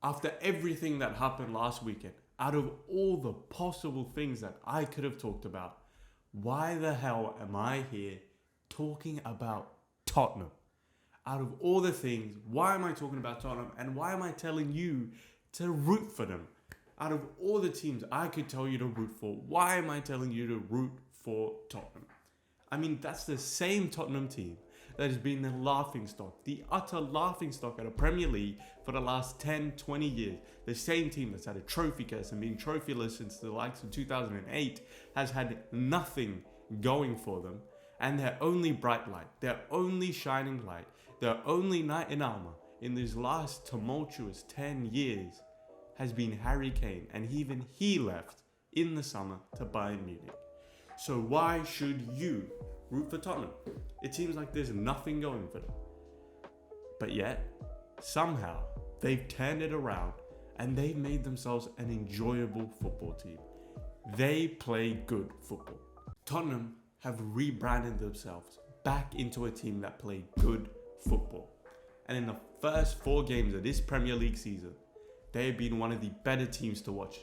After everything that happened last weekend, out of all the possible things that I could have talked about, why the hell am I here talking about Tottenham? Out of all the things, why am I talking about Tottenham? And why am I telling you to root for them? Out of all the teams I could tell you to root for, why am I telling you to root for Tottenham? I mean, that's the same Tottenham team that has been the laughingstock, the utter laughingstock at a Premier League for the last 10, 20 years. The same team that's had a trophy case and been trophyless since the likes of 2008 has had nothing going for them. And their only bright light, their only shining light, their only knight in armor in these last tumultuous 10 years has been Harry Kane. And even he left in the summer to Bayern Munich. So why should you root for Tottenham? It seems like there's nothing going for them. But yet, somehow, they've turned it around and they've made themselves an enjoyable football team. They play good football. Tottenham have rebranded themselves back into a team that play good football. And in the first 4 games of this Premier League season, they have been one of the better teams to watch.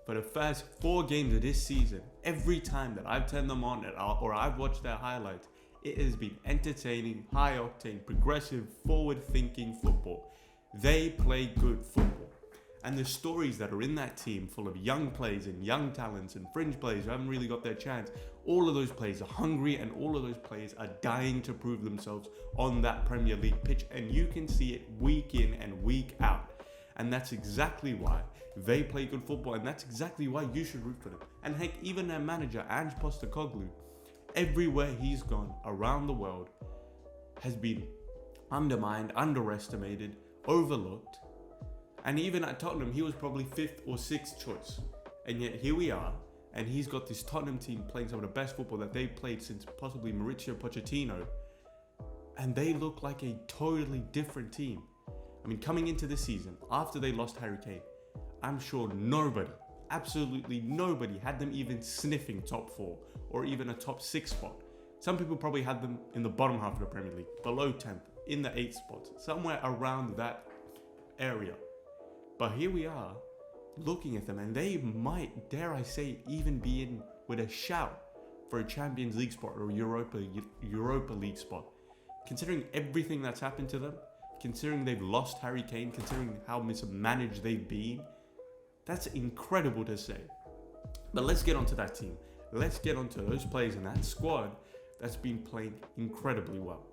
For the first 4 games of this season, every time that I've turned them on or I've watched their highlights, it has been entertaining, high octane, progressive, forward-thinking football. They play good football. And the stories that are in that team, full of young players and young talents and fringe players who haven't really got their chance, all of those players are hungry and all of those players are dying to prove themselves on that Premier League pitch. And you can see it week in and week out. And that's exactly why they play good football, and that's exactly why you should root for them. And heck, even their manager, Ange Postecoglu, everywhere he's gone around the world, has been undermined, underestimated, overlooked. And even at Tottenham, he was probably 5th or 6th choice. And yet here we are, and he's got this Tottenham team playing some of the best football that they've played since possibly Mauricio Potchetinno. And they look like a totally different team. I mean, coming into this season, after they lost Harry Kane, I'm sure nobody, absolutely nobody, had them even sniffing top 4 or even a top 6 spot. Some people probably had them in the bottom half of the Premier League, below 10th, in the 8th spot, somewhere around that area. But here we are, looking at them, and they might, dare I say, even be in with a shout for a Champions League spot or a Europa League spot. Considering everything that's happened to them, considering they've lost Harry Kane, considering how mismanaged they've been, that's incredible to say. But let's get onto that team. Let's get onto those players in that squad that's been playing incredibly well.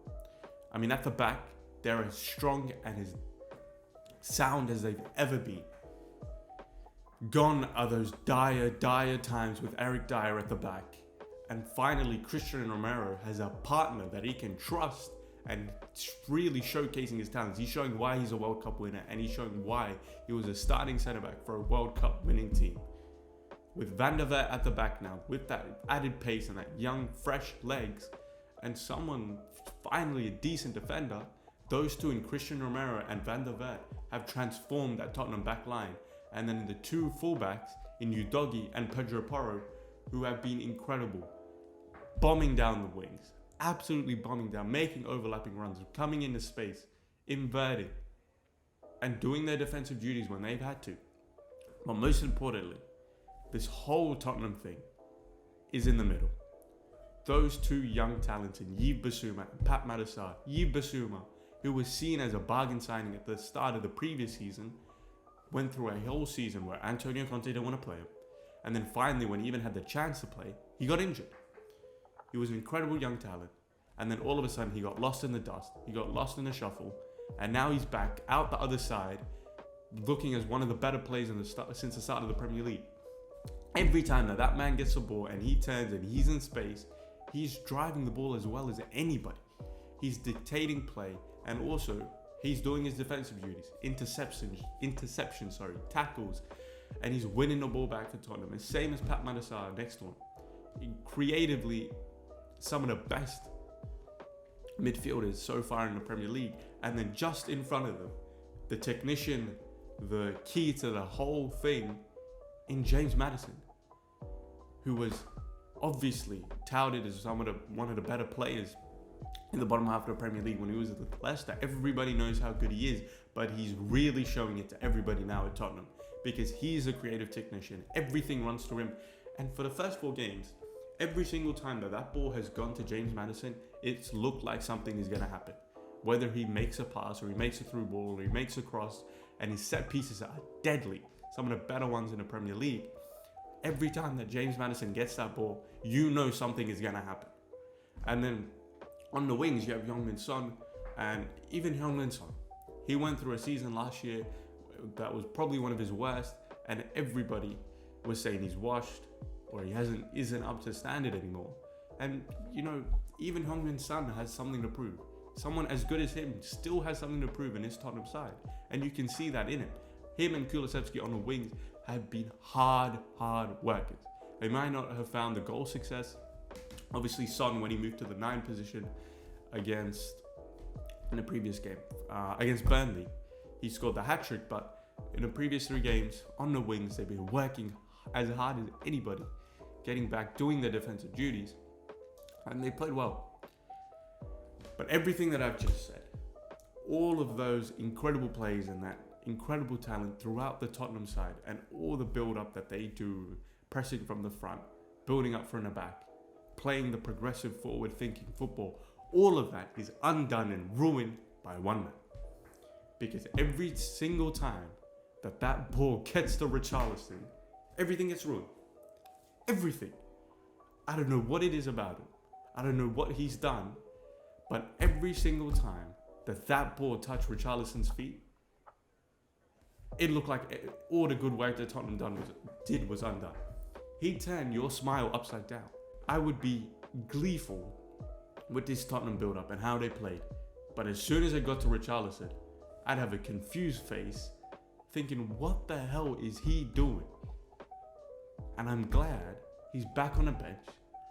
I mean, at the back, they're as strong and as sound as they've ever been. Gone are those dire times with Eric Dyer at the back. And finally, Christian Romero has a partner that he can trust and really showcasing his talents. He's showing why he's a World Cup winner, and he's showing why he was a starting centre-back for a World Cup winning team. With Van der Vaart at the back now, with that added pace and that young, fresh legs, and someone, finally a decent defender, those two in Christian Romero and Van der Vaart have transformed that Tottenham back line. And then in the 2 fullbacks, in Udogie and Pedro Porro, who have been incredible, bombing down the wings. Absolutely bombing down, making overlapping runs, coming into space, inverting, and doing their defensive duties when they've had to. But most importantly, this whole Tottenham thing is in the middle. Those 2 young talents in Yves Bissouma and Pape Matar Sarr. Yves Bissouma, who was seen as a bargain signing at the start of the previous season, went through a whole season where Antonio Conte didn't want to play him. And then finally, when he even had the chance to play, he got injured. He was an incredible young talent. And then all of a sudden, he got lost in the dust. He got lost in the shuffle. And now he's back out the other side, looking as one of the better players since the start of the Premier League. Every time that man gets the ball and he turns and he's in space, he's driving the ball as well as anybody. He's dictating play, and also he's doing his defensive duties, interceptions, tackles, and he's winning the ball back for Tottenham. And same as Pape Matar Sarr next to him. Creatively, some of the best midfielders so far in the Premier League. And then just in front of them, the technician, the key to the whole thing, in James Maddison, who was obviously touted as one of the better players in the bottom half of the Premier League when he was at Leicester. Everybody knows how good he is, but he's really showing it to everybody now at Tottenham because he's a creative technician. Everything runs through him. And for the first 4 games, every single time that ball has gone to James Maddison, it's looked like something is going to happen. Whether he makes a pass or he makes a through ball or he makes a cross, and his set pieces are deadly, some of the better ones in the Premier League. Every time that James Maddison gets that ball, you know something is going to happen. And then on the wings, you have Heung-min Son, and even Heung-min Son. He went through a season last year that was probably one of his worst, and everybody was saying he's washed or he isn't up to standard anymore. And you know, even Heung-min Son has something to prove. Someone as good as him still has something to prove in his Tottenham side, and you can see that in him. Him and Kulusevski on the wings have been hard workers. They might not have found the goal success. Obviously, Son, when he moved to the 9 position in the previous game against Burnley, he scored the hat-trick, but in the previous 3 games on the wings, they've been working as hard as anybody, getting back, doing their defensive duties, and they played well. But everything that I've just said, all of those incredible plays and that incredible talent throughout the Tottenham side and all the build-up that they do, pressing from the front, building up from the back, playing the progressive forward-thinking football, all of that is undone and ruined by one man. Because every single time that ball gets to Richarlison, everything gets ruined. Everything. I don't know what it is about him. I don't know what he's done. But every single time that ball touched Richarlison's feet, it looked like all the good work that Tottenham did was undone. He'd turn your smile upside down. I would be gleeful with this Tottenham build-up and how they played. But as soon as it got to Richarlison, I'd have a confused face thinking, what the hell is he doing? And I'm glad he's back on the bench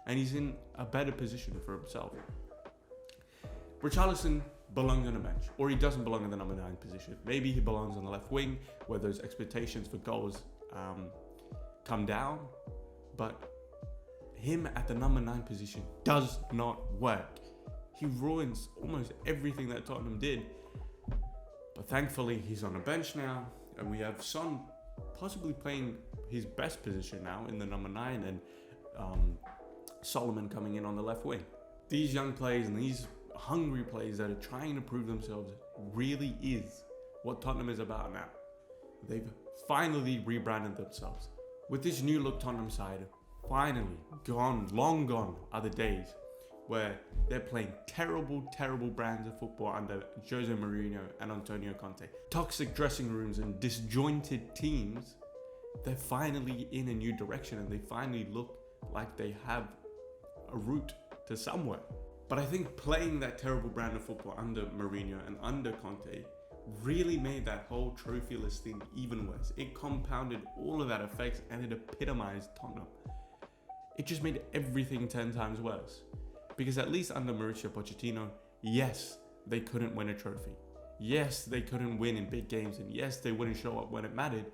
and he's in a better position for himself. Richarlison belongs on the bench, or he doesn't belong in the number 9 position. Maybe he belongs on the left wing, where those expectations for goals come down. But him at the number 9 position does not work. He ruins almost everything that Tottenham did. But thankfully, he's on the bench now, and we have Son possibly playing his best position now in the number 9, and Solomon coming in on the left wing. These young players and these hungry players that are trying to prove themselves really is what Tottenham is about now. They've finally rebranded themselves. With this new look Tottenham side, finally long gone are the days where they're playing terrible brands of football under Jose Mourinho and Antonio Conte. Toxic dressing rooms and disjointed teams. They're finally in a new direction and they finally look like they have a route to somewhere. But I think playing that terrible brand of football under Mourinho and under Conte really made that whole trophyless thing even worse. It compounded all of that effects and it epitomized Tottenham. It just made everything 10 times worse. Because at least under Mauricio Potchetinno, yes, they couldn't win a trophy. Yes, they couldn't win in big games. And yes, they wouldn't show up when it mattered.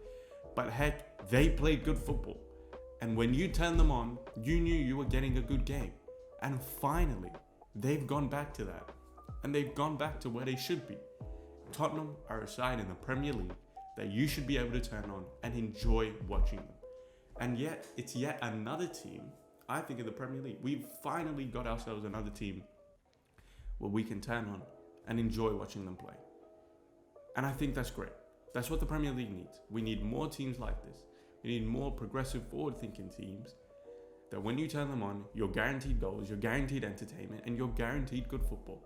But heck, they played good football. And when you turned them on, you knew you were getting a good game. And finally, they've gone back to that. And they've gone back to where they should be. Tottenham are a side in the Premier League that you should be able to turn on and enjoy watching them. And yet, it's yet another team, I think, in the Premier League. We've finally got ourselves another team where we can turn on and enjoy watching them play. And I think that's great. That's what the Premier League needs. We need more teams like this. We need more progressive, forward-thinking teams that when you turn them on, you're guaranteed goals, you're guaranteed entertainment, and you're guaranteed good football.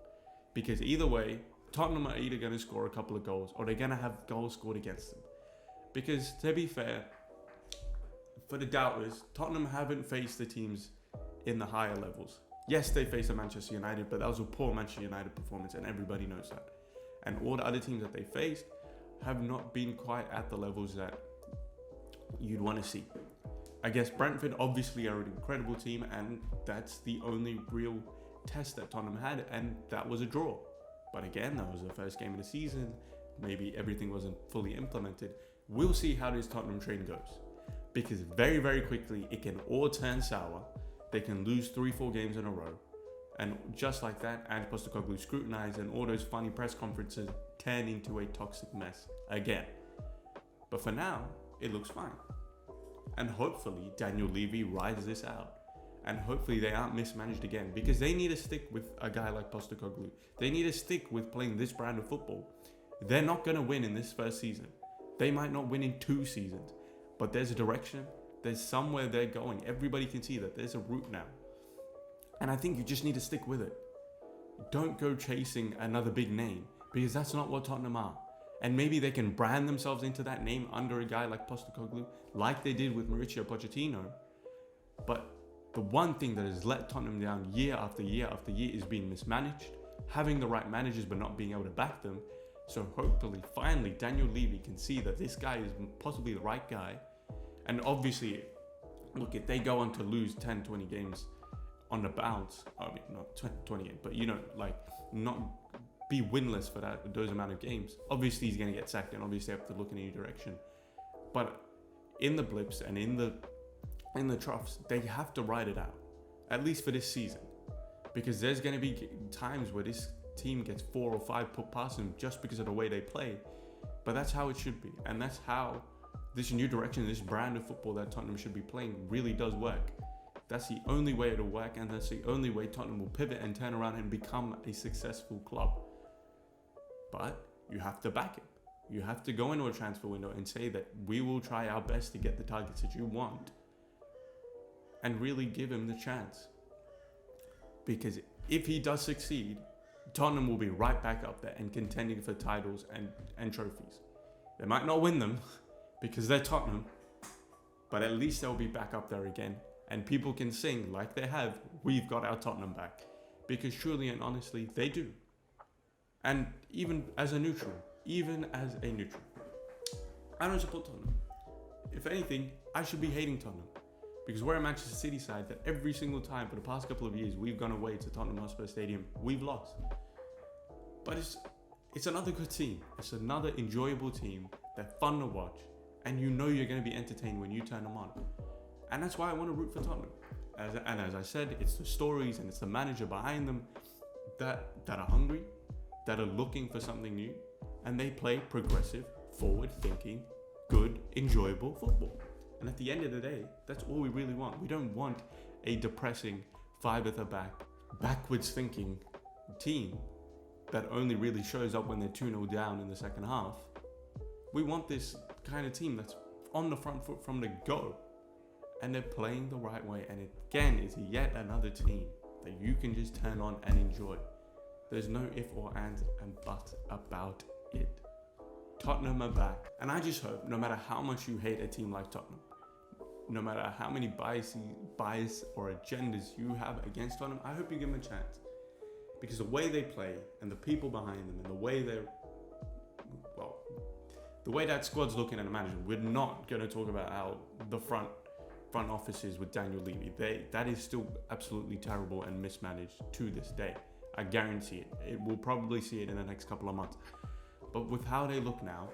Because either way, Tottenham are either going to score a couple of goals or they're going to have goals scored against them. Because to be fair, for the doubters, Tottenham haven't faced the teams in the higher levels. Yes, they faced a Manchester United, but that was a poor Manchester United performance and everybody knows that. And all the other teams that they faced have not been quite at the levels that you'd want to see. I guess Brentford obviously are an incredible team and that's the only real test that Tottenham had, and that was a draw. But again, that was the first game of the season. Maybe everything wasn't fully implemented. We'll see how this Tottenham train goes. Because very, very quickly, it can all turn sour. They can lose 3-4 games in a row. And just like that, Ange Postecoglu scrutinized, and all those funny press conferences turned into a toxic mess again. But for now, it looks fine. And hopefully Daniel Levy rides this out. And hopefully they aren't mismanaged again, because they need to stick with a guy like Postecoglu. They need to stick with playing this brand of football. They're not going to win in this first season. They might not win in 2 seasons, but there's a direction. There's somewhere they're going. Everybody can see that there's a route now. And I think you just need to stick with it. Don't go chasing another big name, because that's not what Tottenham are. And maybe they can brand themselves into that name under a guy like Postecoglu, like they did with Mauricio Potchetinno. But the one thing that has let Tottenham down year after year after year is being mismanaged, having the right managers but not being able to back them. So hopefully, finally, Daniel Levy can see that this guy is possibly the right guy. And obviously, look, if they go on to lose 10, 20 games on the bounce, I mean, not 28, but not be winless for those amount of games, obviously he's going to get sacked, and obviously have to look in a new direction. But in the blips and in the troughs, they have to ride it out, at least for this season, because there's going to be times where this team gets 4 or 5 put past them just because of the way they play. But that's how it should be, and that's how this new direction, this brand of football that Tottenham should be playing really does work. That's the only way it'll work, and that's the only way Tottenham will pivot and turn around and become a successful club. But you have to back it. You have to go into a transfer window and say that we will try our best to get the targets that you want, and really give him the chance. Because if he does succeed, Tottenham will be right back up there and contending for titles and trophies. They might not win them because they're Tottenham, but at least they'll be back up there again. And people can sing like they have, "We've got our Tottenham back." Because truly and honestly, they do. And even as a neutral, I don't support Tottenham. If anything, I should be hating Tottenham. Because we're a Manchester City side that every single time for the past couple of years we've gone away to Tottenham Hotspur Stadium, we've lost. But it's another good team. It's another enjoyable team. They're fun to watch. And you know you're going to be entertained when you turn them on. And that's why I want to root for Tottenham. And as I said, it's the stories and it's the manager behind them that are hungry, that are looking for something new. And they play progressive, forward-thinking, good, enjoyable football. And at the end of the day, that's all we really want. We don't want a depressing, 5 at the back, backwards thinking team that only really shows up when they're 2-0 down in the second half. We want this kind of team that's on the front foot from the go. And they're playing the right way. And it, again, is yet another team that you can just turn on and enjoy. There's no if or ands and buts about it. Tottenham are back. And I just hope, no matter how much you hate a team like Tottenham, no matter how many bias or agendas you have against Tottenham, I hope you give them a chance. Because the way they play and the people behind them and the way that squad's looking at the manager, we're not going to talk about how the front office is with Daniel Levy. That is still absolutely terrible and mismanaged to this day. I guarantee it. It will probably see it in the next couple of months. But with how they look now,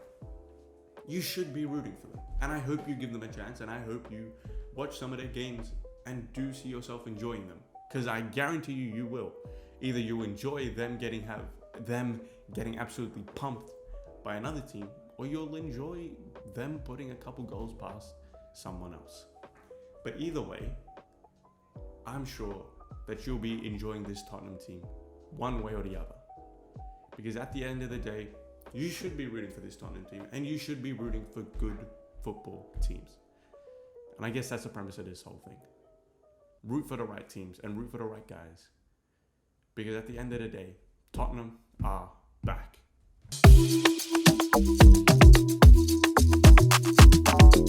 you should be rooting for them. And I hope you give them a chance, and I hope you watch some of their games and do see yourself enjoying them. Because I guarantee you will. Either you enjoy them getting absolutely pumped by another team, or you'll enjoy them putting a couple goals past someone else. But either way, I'm sure that you'll be enjoying this Tottenham team one way or the other. Because at the end of the day, you should be rooting for this Tottenham team, and you should be rooting for good football teams. And I guess that's the premise of this whole thing. Root for the right teams and root for the right guys. Because at the end of the day, Tottenham are back.